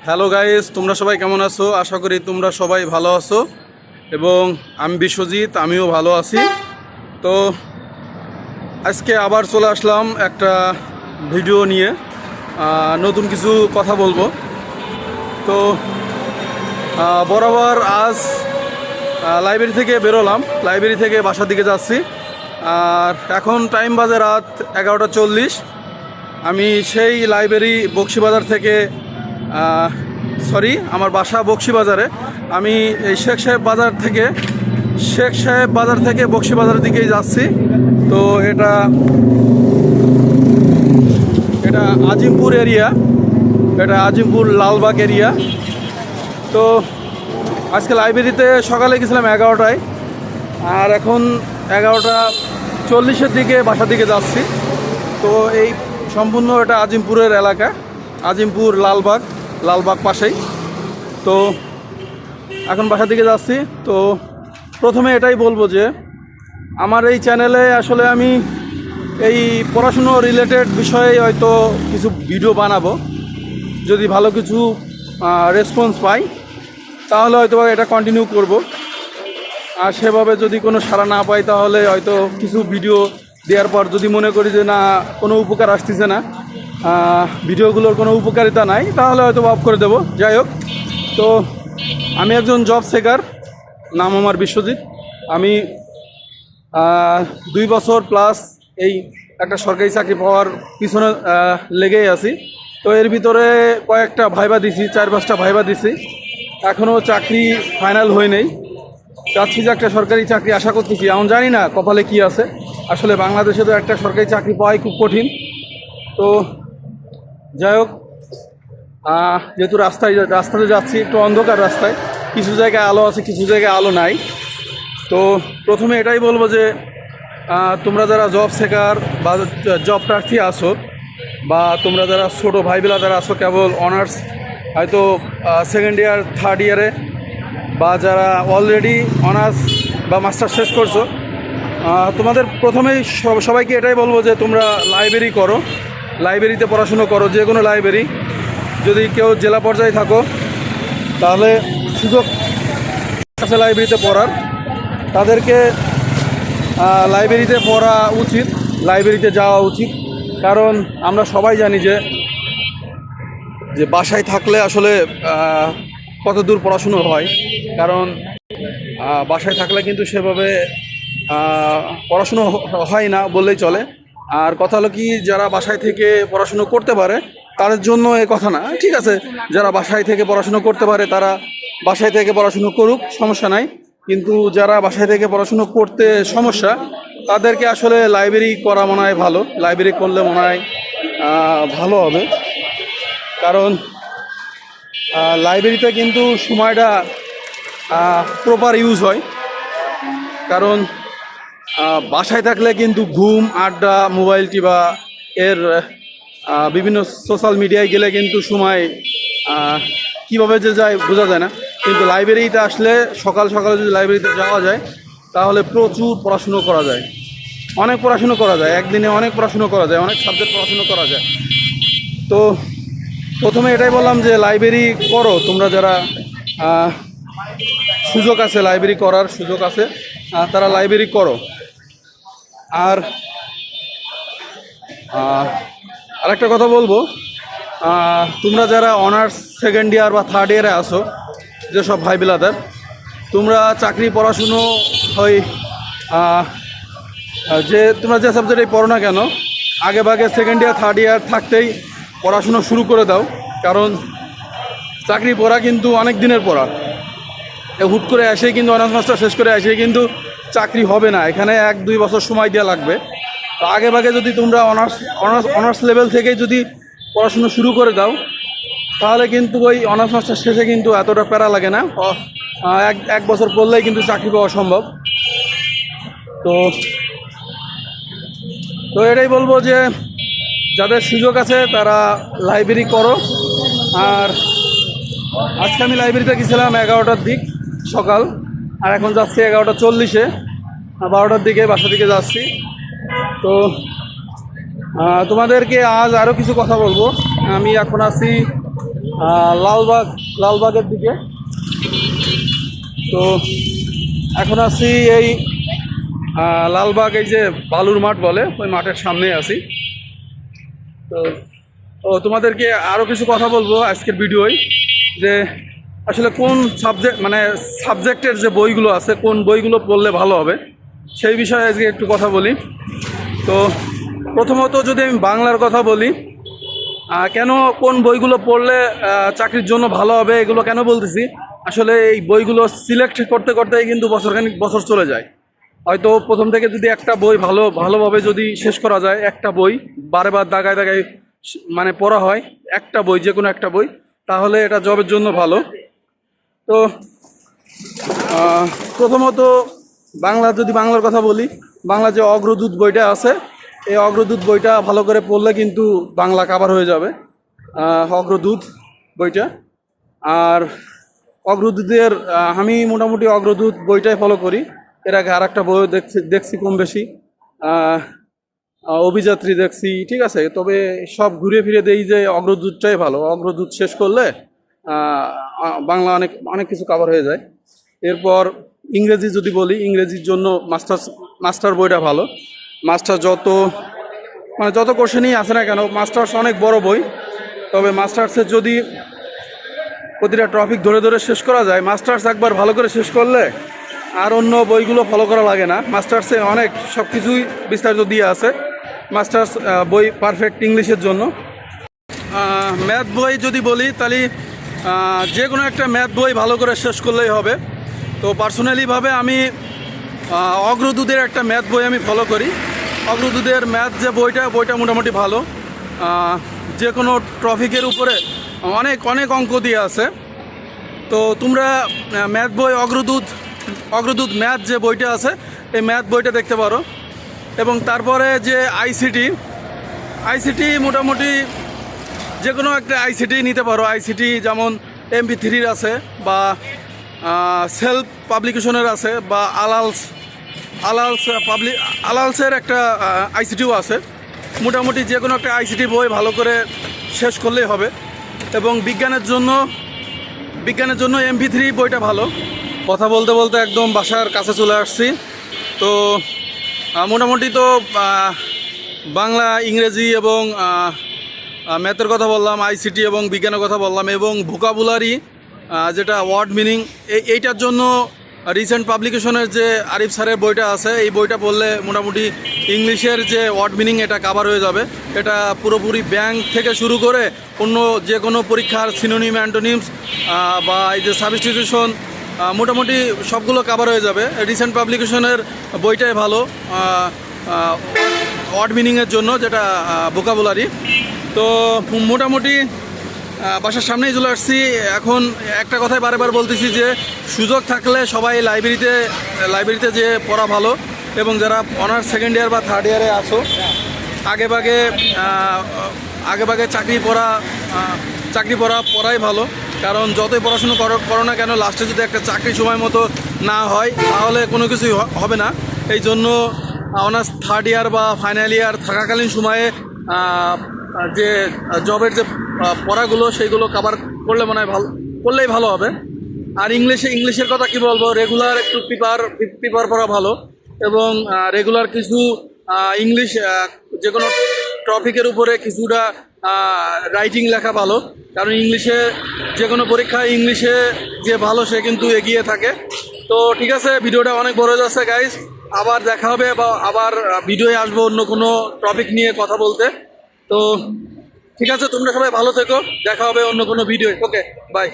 Hello guys, তোমরা সবাই কেমন আছো? আশা করি তোমরা সবাই ভালো আছো এবং আমি বিশ্বজিৎ, আমিও ভালো আছি। তো আজকে আবার চলে আসলাম একটা ভিডিও নিয়ে, নতুন কিছু কথা বলবো। তো বরাবর আজ লাইব্রেরি থেকে বেরোলাম, লাইব্রেরি থেকে বাসার দিকে যাচ্ছি। আর এখন টাইম বাজে রাত 11:40। আমি সেই লাইব্রেরি বকশীবাজার থেকে আমার বাসা বকশীবাজারে। আমি এই শেখ সাহেব বাজার থেকে বকশীবাজারের দিকেই যাচ্ছি। তো এটা আজিমপুর এরিয়া, এটা আজিমপুর লালবাগ এরিয়া। তো আজকে লাইব্রেরিতে সকালে গেছিলাম 11টায়, আর এখন 11:40 দিকে বাসার দিকে যাচ্ছি। তো এই সম্পূর্ণ এটা আজিমপুরের এলাকা, আজিমপুর লালবাগ পাশেই। তো এখন বাসার দিকে যাচ্ছি। তো প্রথমে এটাই বলবো যে আমার এই চ্যানেলে আসলে আমি এই পড়াশুনো রিলেটেড বিষয়ে হয়তো কিছু ভিডিও বানাবো। যদি ভালো কিছু রেসপন্স পাই তাহলে হয়তো এটা কন্টিনিউ করব। আর সেভাবে যদি কোনো সাড়া না পাই তাহলে হয়তো কিছু ভিডিও দেওয়ার পর যদি মনে করি যে না, কোনো উপকার আসতেছে না, ভিডিওগুলোর কোনো উপকারিতা নাই, তাহলে হয়তো অফ করে দেব। যাই হোক, তো আমি একজন জব সেকার, নাম আমার বিশ্বজিৎ। আমি 2 বছর প্লাস এই একটা সরকারি চাকরি পাওয়ার পিছনে লেগেই আছি। তো এর ভিতরে কয়েকটা ভাইবা দিছি, 4-5টা ভাইবা দিছি, এখনও চাকরি ফাইনাল হয় নেই। চাচ্ছি যে একটা সরকারি চাকরি আশা করতেছি, এখন জানি না কপালে কি আছে। আসলে বাংলাদেশে তো একটা সরকারি চাকরি পাওয়াই খুব কঠিন। তো যাই হোক, যেহেতু রাস্তাতে যাচ্ছি, একটু অন্ধকার রাস্তায়, কিছু জায়গায় আলো আছে, কিছু জায়গায় আলো নাই। তো প্রথমে এটাই বলবো যে তোমরা যারা জব সেকার বা জব প্রার্থী আসো, বা তোমরা যারা ছোটো ভাই যারা আসো, কেবল অনার্স হয়তো সেকেন্ড ইয়ার থার্ড ইয়ারে, বা যারা অলরেডি অনার্স বা মাস্টার শেষ করছো, তোমাদের প্রথমেই সবাইকে এটাই বলবো যে তোমরা লাইব্রেরি করো, লাইব্রেরিতে পড়াশুনো করো। যে কোনো লাইব্রেরি, যদি কেউ জেলা পর্যায়ে থাকো তাহলে সুযোগ আছে লাইব্রেরিতে পড়ার, তাদেরকে লাইব্রেরিতে পড়া উচিত, লাইব্রেরিতে যাওয়া উচিত। কারণ আমরা সবাই জানি যে বাসায় থাকলে আসলে কত দূর পড়াশুনো হয়। কারণ বাসায় থাকলে কিন্তু সেভাবে পড়াশুনো হয় না বললেই চলে। আর কথা হলো কি, যারা বাসায় থেকে পড়াশুনো করতে পারে তাদের জন্য এ কথা না, ঠিক আছে, যারা বাসায় থেকে পড়াশুনো করতে পারে তারা বাসায় থেকে পড়াশুনো করুক, সমস্যা নাই। কিন্তু যারা বাসায় থেকে পড়াশুনো করতে সমস্যা, তাদেরকে আসলে লাইব্রেরি করা মনে হয় ভালো, লাইব্রেরি করলে মনে হয় ভালো হবে। কারণ লাইব্রেরিতে কিন্তু সময়টা প্রপার ইউজ হয়। কারণ বাসায় থাকলে কিন্তু ঘুম, আড্ডা, মোবাইল টিপা, এর বিভিন্ন সোশ্যাল মিডিয়ায় গেলে কিন্তু সময় কীভাবে যে যায় বোঝা যায় না। কিন্তু লাইব্রেরিতে আসলে সকাল সকালে যদি লাইব্রেরিতে যাওয়া যায় তাহলে প্রচুর পড়াশুনো করা যায়, অনেক পড়াশুনো করা যায়, একদিনে অনেক পড়াশুনো করা যায়, অনেক সাবজেক্ট পড়াশুনো করা যায়। তো প্রথমে এটাই বললাম যে লাইব্রেরি করো, তোমরা যারা সুযোগ আছে, লাইব্রেরি করার সুযোগ আছে, তারা লাইব্রেরি করো। আর আরেকটা কথা বলবো, তোমরা যারা অনার্স সেকেন্ড ইয়ার বা থার্ড ইয়ারে আসো, যেসব ভাই বিলাদের, তোমরা চাকরি পড়াশুনো হয় যে তোমরা যে সাবজেক্টেই পড়ো না কেন, আগে ভাগে সেকেন্ড ইয়ার থার্ড ইয়ার থাকতেই পড়াশুনো শুরু করে দাও। কারণ চাকরি পড়া কিন্তু অনেক দিনের পড়া, হুট করে এসেই কিন্তু অনার্স মাস্টার শেষ করে এসেই কিন্তু চাকরি হবে না, এখানে 1-2 বছর সময় দেওয়া লাগবে। তো আগে ভাগে যদি তোমরা অনার্স লেভেল থেকেই যদি পড়াশুনো শুরু করে দাও তাহলে কিন্তু ওই অনার্স মাস্টার শেষে কিন্তু এতটা প্যারা লাগে না, এক বছর পড়লেই কিন্তু চাকরি পাওয়া সম্ভব। তো এটাই বলবো যে যাদের সুযোগ আছে তারা লাইব্রেরি করো। আর আজকে আমি লাইব্রেরিতে গেছিলাম 11টার দিক সকাল, আর এখন যাচ্ছি 11:40, 12টার দিকে বাসা দিকে যাচ্ছি। তো তোমাদেরকে আজ আরও কিছু কথা বলবো। আমি এখন আছি লালবাগ, লালবাগের দিকে। তো এখন আছি এই লালবাগ, এই যে বালুর মাঠ বলে ওই মাঠের সামনেই আছি। তো তোমাদেরকে আরও কিছু কথা বলবো আজকের ভিডিওয়, যে আসলে কোন সাবজেক্টের যে বইগুলো আছে, কোন বইগুলো পড়লে ভালো হবে সেই বিষয়ে আজকে একটু কথা বলি। তো প্রথমত যদি আমি বাংলার কথা বলি, কেন কোন বইগুলো পড়লে চাকরির জন্য ভালো হবে এগুলো কেন বলতেছি, আসলে এই বইগুলো সিলেক্ট করতে করতেই কিন্তু বছর চলে যায়। হয়তো প্রথম থেকে যদি একটা বই ভালোভাবে যদি শেষ করা যায়, একটা বই বারবার দাগায় দাগায় পড়া হয়, একটা বই, যে কোনো একটা বই, তাহলে এটা জবের জন্য ভালো। তো প্রথমত বাংলার কথা বলি, বাংলা যে অগ্রদূত বইটা আছে, এই অগ্রদূত বইটা ভালো করে পড়লে কিন্তু বাংলা কাভার হয়ে যাবে, অগ্রদূত বইটা। আর অগ্রদূতের আমি মোটামুটি অগ্রদূত বইটাই ফলো করি। এর আগে আর একটা বইও দেখছি কম বেশি, অভিযাত্রী দেখছি, ঠিক আছে। তবে সব ঘুরে ফিরে দেই যে অগ্রদূতটাই ভালো, অগ্রদূত শেষ করলে বাংলা অনেক অনেক কিছু কাভার হয়ে যায়। এরপর ইংরেজি যদি বলি, ইংরেজির জন্য মাস্টার বইটা ভালো। মাস্টার যত কোশ্চেনই আছে না কেন, মাস্টার্স অনেক বড় বই, তবে মাস্টার্সের যদি প্রতিটা টপিক ধরে ধরে শেষ করা যায়, মাস্টার্স একবার ভালো করে শেষ করলে আর অন্য বইগুলো ফলো করা লাগে না। মাস্টার্সে অনেক সব কিছুই বিস্তারিত দিয়ে আছে, মাস্টার্স বই পারফেক্ট ইংলিশের জন্য। ম্যাথ বই যদি বলি, তাহলে যে কোনো একটা ম্যাথ বই ভালো করে শেষ করলেই হবে। তো পার্সোনালিভাবে আমি অগ্রদূতের একটা ম্যাথ বই আমি ফলো করি। অগ্রদূতের ম্যাথ যে বইটা মোটামুটি ভালো, যে কোনো টপিকের উপরে অনেক অনেক অঙ্ক দিয়ে আছে। তো তোমরা ম্যাথ বই অগ্রদূত ম্যাথ যে বইটা আছে, এই ম্যাথ বইটা দেখতে পারো। এবং তারপরে যে আইসিটি মোটামুটি যে কোনো একটা আইসিটি নিতে পারো। আইসিটি যেমন MP3 আছে, বা সেলফ পাবলিকেশনের আছে, বা আলালসের একটা আইসিটিও আছে। মোটামুটি যে কোনো একটা আইসিটি বই ভালো করে শেষ করলেই হবে। এবং বিজ্ঞানের জন্য MP3 বইটা ভালো। কথা বলতে বলতে একদম বাসার কাছে চলে আসছি। তো মোটামুটি তো বাংলা, ইংরেজি এবং ম্যাথের কথা বললাম, আইসিটি এবং বিজ্ঞানের কথা বললাম, এবং ভোকাবুলারি যেটা ওয়ার্ড মিনিং, এইটার জন্য রিসেন্ট পাবলিকেশনের যে আরিফ স্যারের বইটা আছে, এই বইটা পড়লে মোটামুটি ইংলিশের যে ওয়ার্ড মিনিং এটা কাভার হয়ে যাবে। এটা পুরোপুরি ব্যাংক থেকে শুরু করে অন্য যে কোনো পরীক্ষার সিনোনিম, অ্যান্টোনিমস বা এই যে সাবস্টিটিউশন, মোটামুটি সবগুলো কাভার হয়ে যাবে। রিসেন্ট পাবলিকেশনের বইটাই ভালো ওয়ার্ড মিনিংয়ের জন্য, যেটা ভোকাবুলারি। তো মোটামুটি বাসার সামনেই চলে আসছি। এখন একটা কথাই বারবার বলতেছি যে সুযোগ থাকলে সবাই লাইব্রেরিতে যে পড়া ভালো। এবং যারা অনার্স সেকেন্ড ইয়ার বা থার্ড ইয়ারে আসো, আগে চাকরি পড়াই ভালো। কারণ যতই পড়াশুনো করো না কেন, লাস্টে যদি একটা চাকরি সময় মতো না হয়, তাহলে কোনো কিছুই হবে না। এই জন্য অনার্স থার্ড ইয়ার বা ফাইনাল ইয়ার থাকাকালীন সময়ে যে জবের যে পড়াগুলো, সেইগুলো কাভার করলে মনে হয় করলেই ভালো হবে। আর ইংলিশের কথা কি বলবো, রেগুলার একটু প্রিপার করা ভালো। এবং রেগুলার কিছু ইংলিশ যে কোনো টপিকের উপরে কিছুটা রাইটিং লেখা ভালো। কারণ ইংলিশে যে কোনো পরীক্ষায় ইংলিশে যে ভালো সে কিন্তু এগিয়ে থাকে। তো ঠিক আছে, ভিডিওটা অনেক বড় হয়ে যাচ্ছে গাইস। আবার দেখা হবে, বা আবার ভিডিওয়ে আসবো অন্য কোনো টপিক নিয়ে কথা বলতে। তো ঠিক আছে, তোমরা সবাই ভালো থেকো, দেখা হবে অন্য কোনো ভিডিও। Okay, by.